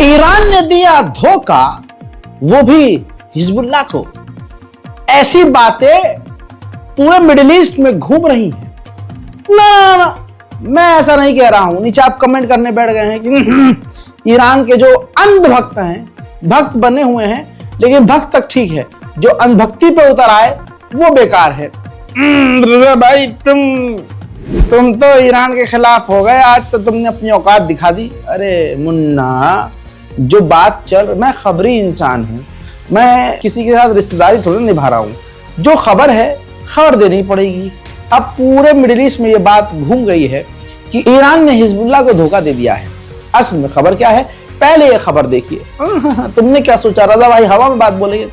Iran ने दिया धोखा, वो भी हिजबुल्लाह को। ऐसी बातें पूरे मिडिल ईस्ट में घूम रही हैं। ना, मैं ऐसा नहीं कह रहा हूं। नीचे आप कमेंट करने बैठ गए हैं कि ईरान के जो अंधभक्त हैं, भक्त बने हुए हैं, लेकिन भक्त तक ठीक है, जो अंधभक्ति पे उतर आए वो बेकार है। भाई तुम तो ईरान के खिलाफ हो गए, आज तो तुमने अपनी औकात दिखा दी। अरे मुन्ना, जो बात चल, मैं खबरी इंसान हूं, मैं किसी के साथ रिश्तेदारी थोड़ी निभा रहा हूं। जो खबर है खबर देनी पड़ेगी। अब पूरे मिडिल ईस्ट में ये बात घूम गई है कि ईरान ने हिजबुल्लाह को धोखा दे दिया है। असल में खबर क्या है, पहले ये खबर देखिए। तुमने क्या सोचा, रजा भाई हवा में बात बोलेंगे,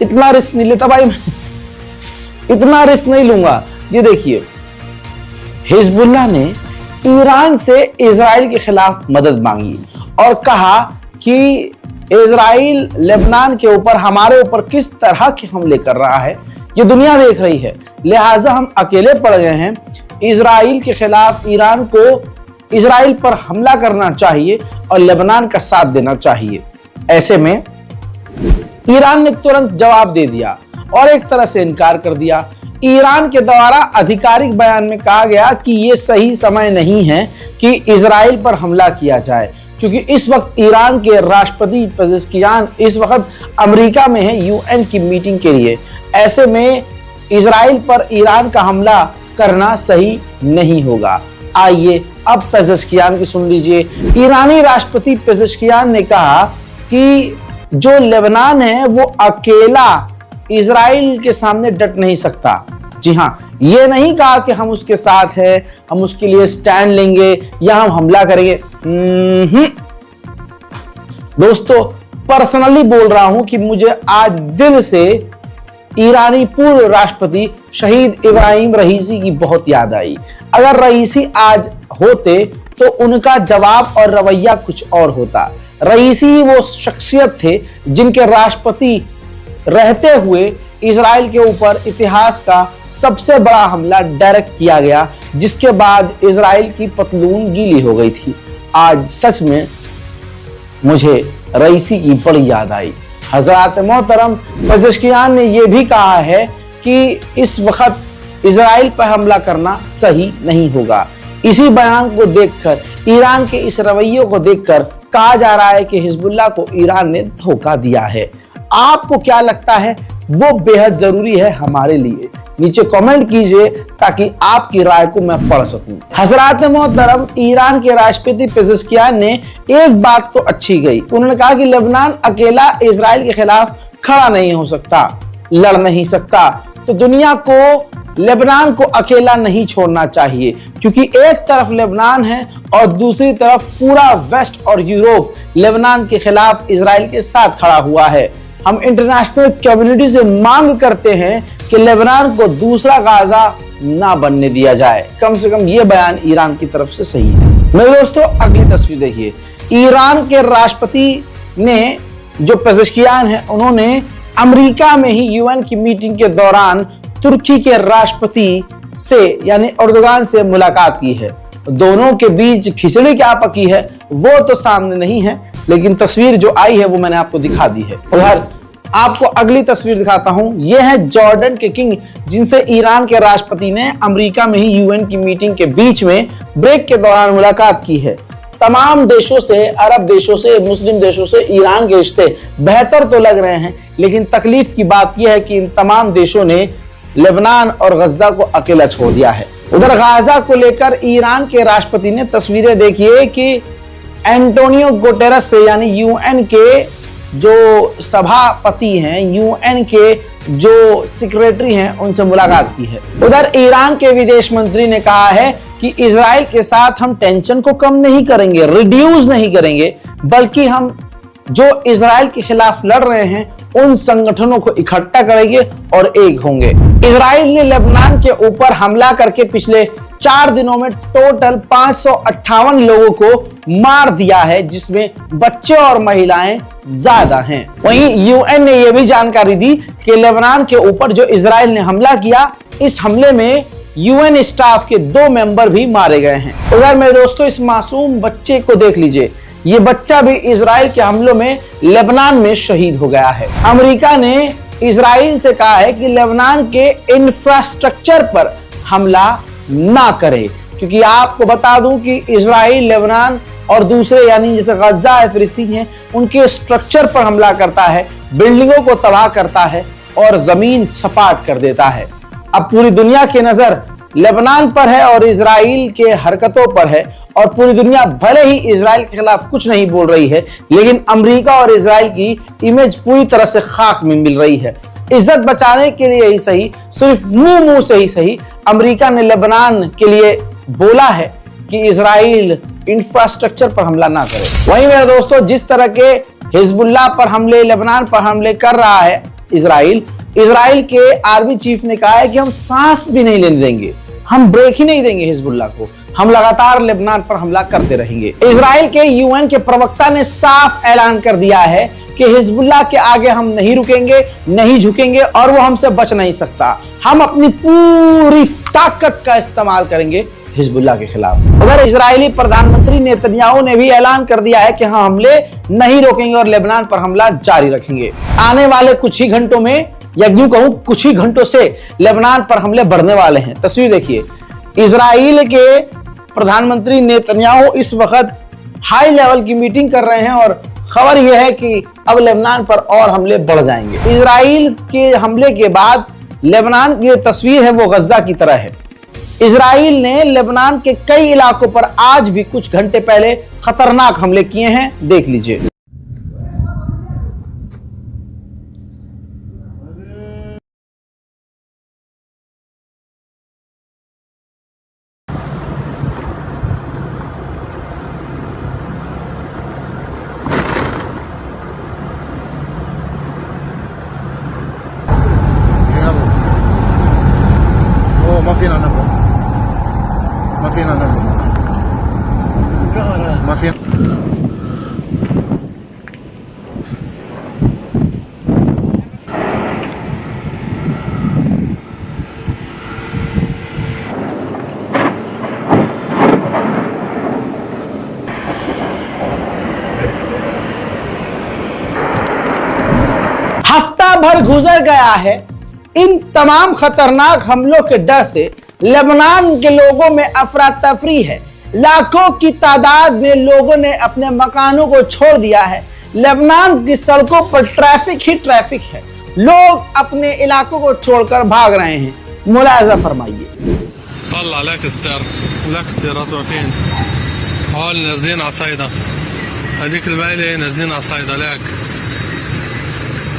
इतना रिस्क नहीं लेता भाई, इतना रिस्क नहीं लूंगा। ये देखिए, हिजबुल्लाह ने ईरान से इजराइल के खिलाफ मदद मांगी और कहा कि इजराइल लेबनान के ऊपर, हमारे ऊपर किस तरह के हमले कर रहा है ये दुनिया देख रही है, लिहाजा हम अकेले पड़ गए हैं। इजराइल के खिलाफ ईरान को इजराइल पर हमला करना चाहिए और लेबनान का साथ देना चाहिए। ऐसे में ईरान ने तुरंत जवाब दे दिया और एक तरह से इनकार कर दिया। ईरान के द्वारा आधिकारिक बयान में कहा गया कि यह सही समय नहीं है कि इजराइल पर हमला किया जाए, क्योंकि इस वक्त ईरान के राष्ट्रपति पेजेश्कियान इस वक्त अमेरिका में है यूएन की मीटिंग के लिए। ऐसे में इजराइल पर ईरान का हमला करना सही नहीं होगा। आइए अब पेजेश्कियान की सुन लीजिए। ईरानी राष्ट्रपति पेजेश्कियान ने कहा कि जो लेबनान है वो अकेला इजराइल के सामने डट नहीं सकता। जी हाँ, ये नहीं कहा कि हम उसके साथ हैं, हम उसके लिए स्टैंड लेंगे या हम हमला करेंगे। दोस्तों, पर्सनली बोल रहा हूं कि मुझे आज दिल से ईरानी पूर्व राष्ट्रपति शहीद इब्राहिम रईसी की बहुत याद आई। अगर रईसी आज होते तो उनका जवाब और रवैया कुछ और होता। रईसी वो शख्सियत थे जिनके राष्ट्रपति रहते हुए इजराइल के ऊपर इतिहास का सबसे बड़ा हमला डायरेक्ट किया गया, जिसके बाद इजराइल की पतलून गीली हो गई थी। आज सच में मुझे रईसी की बड़ी याद आई। हजरत मोहतरम पेजेश्कियान ने यह भी कहा है कि इस वक्त इजराइल पर हमला करना सही नहीं होगा। इसी बयान को देखकर, ईरान के इस रवैये को देखकर कहा जा रहा है कि हिजबुल्लाह को ईरान ने धोखा दिया है। आपको क्या लगता है, वो बेहद जरूरी है हमारे लिए। नीचे कमेंट कीजिए ताकि आपकी राय को मैं पढ़ सकूं। हजरत मोहतरम ईरान के राष्ट्रपति पेजेश्कियान ने एक बात तो अच्छी कही। उन्होंने कहा कि लेबनान अकेला इजराइल के खिलाफ खड़ा नहीं हो सकता, लड़ नहीं सकता। तो दुनिया को लेबनान को अकेला नहीं छोड़ना चाहिए, क्योंकि एक तरफ लेबनान है और दूसरी तरफ पूरा वेस्ट और यूरोप लेबनान के खिलाफ इजराइल के साथ खड़ा हुआ है। हम इंटरनेशनल कम्युनिटी से मांग करते हैं कि लेबनान को दूसरा गाजा ना बनने दिया जाए। कम से कम ये बयान ईरान की तरफ से सही है। मेरे दोस्तों, अगली तस्वीर देखिए। ईरान के राष्ट्रपति ने, जो पेजेश्कियान है, उन्होंने अमेरिका में ही यूएन की मीटिंग के दौरान तुर्की के राष्ट्रपति से यानी अर्दोगान से मुलाकात की है। दोनों के बीच खिचड़ी क्या पकी है वो तो सामने नहीं है, लेकिन तस्वीर जो आई है वो मैंने आपको दिखा दी है। उधर आपको अगली तस्वीर दिखाता हूं। यह है जॉर्डन के किंग, जिनसे ईरान के राष्ट्रपति ने अमेरिका में ही यूएन की मीटिंग के बीच में ब्रेक के दौरान मुलाकात की है। तमाम देशों से, अरब देशों से, मुस्लिम देशों से ईरान के रिश्ते बेहतर तो लग रहे हैं, लेकिन तकलीफ की बात यह है कि इन तमाम देशों ने लेबनान और गजा को अकेला छोड़ दिया है। उधर गाजा को लेकर ईरान के राष्ट्रपति ने तस्वीरें देखिए कि एंटोनियो गुटेरेस से, यानी यूएन के जो सभापति हैं, यूएन के जो सेक्रेटरी हैं, उनसे मुलाकात की है। उधर ईरान के विदेश मंत्री ने कहा है कि इजराइल के साथ हम टेंशन को कम नहीं करेंगे, रिड्यूस नहीं करेंगे, बल्कि हम जो इजराइल के खिलाफ लड़ रहे हैं उन संगठनों को इकट्ठा करेंगे और एक होंगे। इजराइल ने लेबनान के ऊपर हमला करके पिछले 4 दिनों में टोटल 558 लोगों को मार दिया है, जिसमें बच्चे और महिलाएं ज्यादा हैं। वहीं यूएन ने यह भी जानकारी दी कि लेबनान के ऊपर जो इजराइल ने हमला किया, इस हमले में यूएन स्टाफ के 2 मेंबर भी मारे गए हैं। उधर मेरे दोस्तों, इस मासूम बच्चे को देख लीजिए। ये बच्चा भी इजराइल के हमलों में लेबनान में शहीद हो गया है। अमेरिका ने इजराइल से कहा है कि लेबनान के इंफ्रास्ट्रक्चर पर हमला ना करे, क्योंकि आपको बता दूं कि इजराइल लेबनान और दूसरे यानी जैसे गजा है, फिलिस्तीन है, उनके स्ट्रक्चर पर हमला करता है, बिल्डिंगों को तबाह करता है और जमीन सपाट कर देता है। अब पूरी दुनिया की नजर लेबनान पर है और इजराइल के हरकतों पर है, और पूरी दुनिया भले ही इजराइल के खिलाफ कुछ नहीं बोल रही है, लेकिन अमेरिका और इजराइल की इमेज पूरी तरह से खाक में मिल रही है। इज्जत बचाने के लिए ही सही, सिर्फ मुंह से ही सही, अमेरिका ने लेबनान के लिए बोला है कि इजराइल इंफ्रास्ट्रक्चर पर हमला ना करे। वहीं मेरे दोस्तों, जिस तरह के हिजबुल्लाह पर हमले, लेबनान पर हमले कर रहा है इजराइल के आर्मी चीफ ने कहा है कि हम सांस भी नहीं लेने देंगे, हम ब्रेक ही नहीं देंगे हिजबुल्लाह को, हम लगातार लेबनान पर हमला करते रहेंगे। इजराइल के यूएन के प्रवक्ता ने साफ ऐलान कर दिया है कि हिजबुल्लाह के आगे हम नहीं रुकेंगे, नहीं झुकेंगे और वो हमसे बच नहीं सकता। हम अपनी पूरी ताकत का इस्तेमाल करेंगे हिजबुल्लाह के खिलाफ। उधर इजरायली प्रधानमंत्री नेतन्याहू ने भी ऐलान कर दिया है कि हम हमले नहीं रोकेंगे और लेबनान पर हमला जारी रखेंगे। आने वाले कुछ ही घंटों में, या यूं कहूं कुछ ही घंटों से लेबनान पर हमले बढ़ने वाले हैं। तस्वीर देखिए, इजराइल के प्रधानमंत्री नेतन्याहू इस वक्त हाई लेवल की मीटिंग कर रहे हैं और खबर यह है कि अब लेबनान पर और हमले बढ़ जाएंगे। इजराइल के हमले के बाद लेबनान की जो तस्वीर है वो गजा की तरह है। इजराइल ने लेबनान के कई इलाकों पर आज भी कुछ घंटे पहले खतरनाक हमले किए हैं, देख लीजिए। हफ्ता भर गुजर गया है इन तमाम खतरनाक हमलों के डर से। लेबनान के लोगों में अफरा तफरी है, लाखों की तादाद में लोगों ने अपने मकानों को छोड़ दिया है। लेबनान की सड़कों पर ट्रैफिक ही ट्रैफिक है, लोग अपने इलाकों को छोड़कर भाग रहे हैं। मुलाहिजा फरमाइए।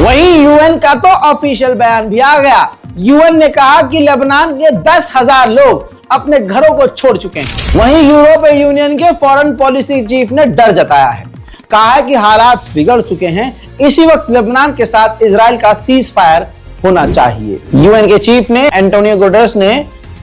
वहीं यूएन का तो ऑफिशियल बयान भी आ गया। यूएन ने कहा कि लेबनान के 10,000 लोग अपने घरों को छोड़ चुके हैं। वहीं यूरोपीय यूनियन के फॉरेन पॉलिसी चीफ ने डर जताया है, कहा है कि हालात बिगड़ चुके हैं, इसी वक्त लेबनान के साथ इजराइल का सीज फायर होना चाहिए। यूएन के चीफ ने, एंटोनियो गुटेरेस ने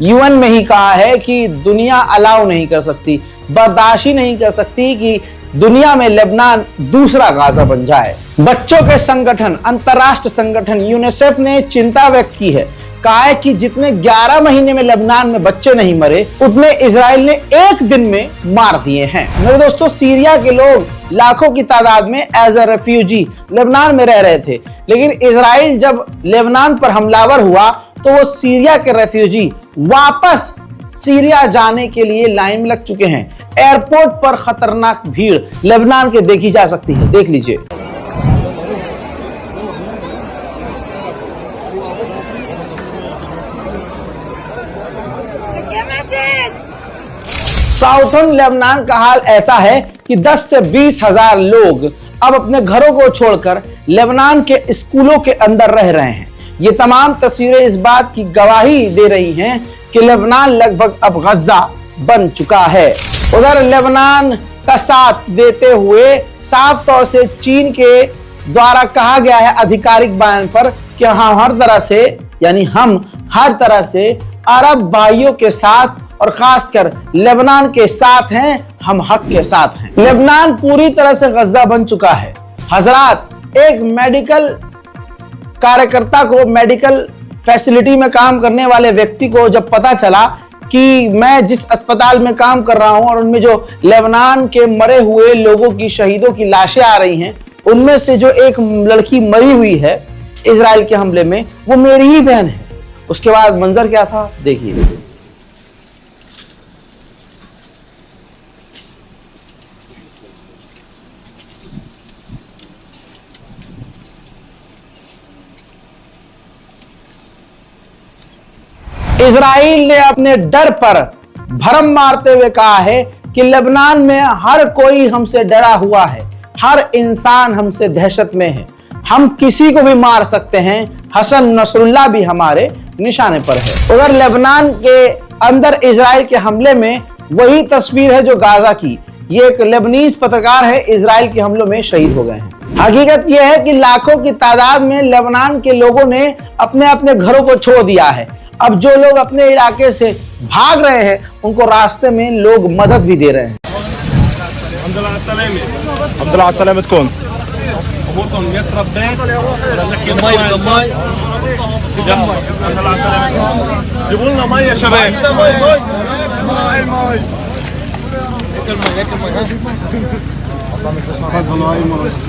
यूएन में ही कहा है कि दुनिया अलाउ नहीं कर सकती, बर्दाश्त ही नहीं कर सकती कि दुनिया में लेबनान दूसरा गाजा बन जाए। बच्चों के संगठन, अंतरराष्ट्रीय संगठन यूनिसेफ ने चिंता व्यक्त की है, कहा है कि जितने 11 महीने में लेबनान में बच्चे नहीं मरे, उतने इजराइल ने एक दिन में मार दिए हैं। मेरे दोस्तों, सीरिया के लोग लाखों की तादाद में एज अ रेफ्यूजी लेबनान में रह रहे थे, लेकिन इजराइल जब लेबनान पर हमलावर हुआ तो वो सीरिया के रेफ्यूजी वापस सीरिया जाने के लिए लाइन में लग चुके हैं। एयरपोर्ट पर खतरनाक भीड़ लेबनान के देखी जा सकती है, देख लीजिए। साउथर्न लेबनान का हाल ऐसा है कि 10 से 20 हजार लोग अब अपने घरों को छोड़कर लेबनान के स्कूलों के अंदर रह रहे हैं। ये तमाम तस्वीरें इस बात की गवाही दे रही हैं कि लेबनान लगभग अब गजा बन चुका है। उधर लेबनान का साथ देते हुए साफ तौर से चीन के द्वारा कहा गया है आधिकारिक बयान पर कि हम हर तरह से अरब भाइयों के साथ और खासकर लेबनान के साथ हैं, हम हक के साथ हैं। लेबनान पूरी तरह से गजा बन चुका है। हजरात, एक मेडिकल कार्यकर्ता को, मेडिकल फैसिलिटी में काम करने वाले व्यक्ति को जब पता चला कि मैं जिस अस्पताल में काम कर रहा हूं और उनमें जो लेबनान के मरे हुए लोगों की, शहीदों की लाशें आ रही हैं, उनमें से जो एक लड़की मरी हुई है इजराइल के हमले में, वो मेरी ही बहन है। उसके बाद मंजर क्या था देखिए। इजराइल ने अपने डर पर भरम मारते हुए कहा है कि लेबनान में हर कोई हमसे डरा हुआ है, हर इंसान हमसे दहशत में है, हम किसी को भी मार सकते हैं, हसन नसरुल्लाह भी हमारे निशाने पर है। उधर लेबनान के अंदर इजराइल के हमले में वही तस्वीर है जो गाजा की। ये एक लेबनीज पत्रकार है, इजराइल के हमलों में शहीद हो गए हैं। हकीकत यह है कि लाखों की तादाद में लेबनान के लोगों ने अपने अपने घरों को छोड़ दिया है। अब जो लोग अपने इलाके से भाग रहे हैं उनको रास्ते में लोग मदद भी दे रहे हैं। अब्दुल्ला सलामत कौन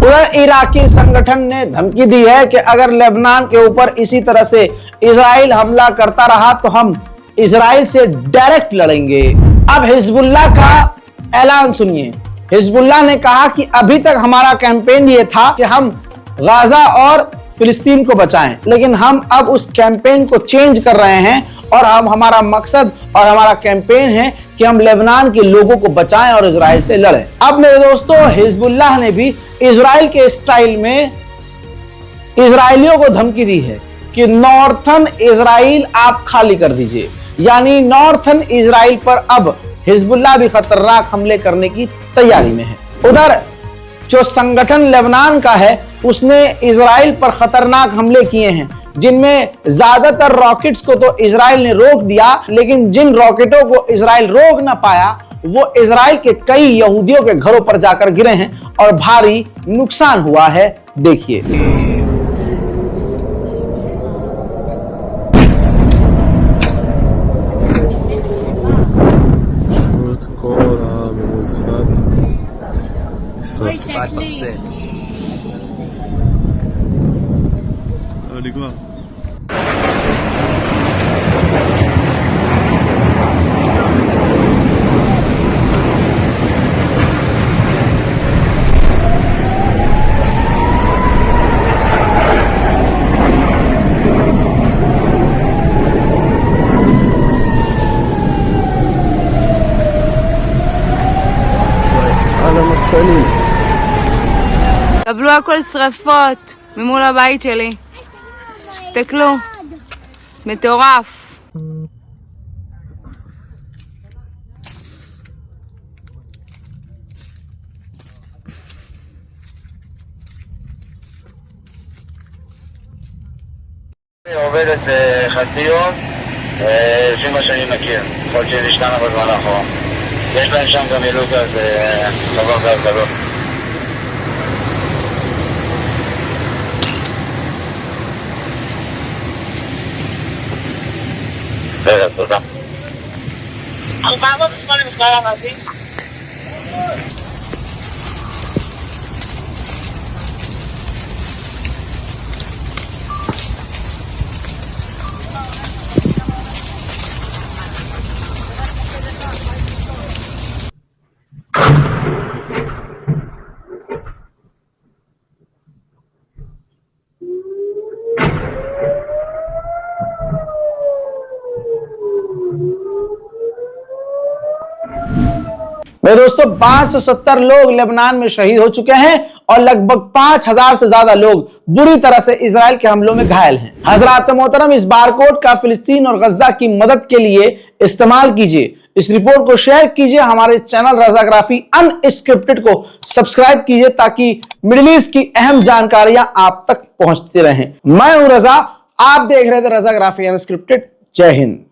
उधर इराकी संगठन ने धमकी दी है कि अगर लेबनान के ऊपर इसी तरह से इजराइल हमला करता रहा तो हम इजराइल से डायरेक्ट लड़ेंगे। अब हिजबुल्लाह का ऐलान सुनिए। हिजबुल्लाह ने कहा कि अभी तक हमारा कैंपेन ये था कि हम गाजा और फिलिस्तीन को बचाएं, लेकिन हम अब उस कैंपेन को चेंज कर रहे हैं और हम, हमारा मकसद और हमारा कैंपेन है कि हम लेबनान के लोगों को बचाएं और इजराइल से लड़ें। अब मेरे दोस्तों, हिजबुल्लाह ने भी इजराइल के स्टाइल में इजरायलियों को धमकी दी है कि नॉर्थन इजराइल आप खाली कर दीजिए। यानी नॉर्थन इजराइल पर अब हिजबुल्लाह भी खतरनाक हमले करने की तैयारी में है। उधर जो संगठन लेबनान का है उसने इजराइल पर खतरनाक हमले किए हैं, जिनमें ज्यादातर रॉकेट्स को तो इजराइल ने रोक दिया, लेकिन जिन रॉकेटों को इजराइल रोक ना पाया वो इजराइल के कई यहूदियों के घरों पर जाकर गिरे हैं और भारी नुकसान हुआ है। देखिए। קבלו הכל שריפות ממול הבית שלי. תסתכלו, מטורף. עובדת חצי יום, לפי מה שאני מכיר, יכול להיות שזה השתנה בזמן האחרון. יש להם שם גם ילוק אז דבר גז גדול. בסדר, תודה. 408 בכלל המאזין. मेरे दोस्तों, 570 लोग लेबनान में शहीद हो चुके हैं और लगभग 5000 से ज्यादा लोग बुरी तरह से इजराइल के हमलों में घायल हैं। हजरात मोहतरम, इस बारकोड का फिलिस्तीन और गजा की मदद के लिए इस्तेमाल कीजिए। इस रिपोर्ट को शेयर कीजिए। हमारे चैनल रजाग्राफी अनस्क्रिप्टेड को सब्सक्राइब कीजिए ताकि मिडिल ईस्ट की अहम जानकारियां आप तक पहुंचती रहें। मैं हूं रजा, आप देख रहे थे रजाग्राफी अनस्क्रिप्टेड। जय हिंद।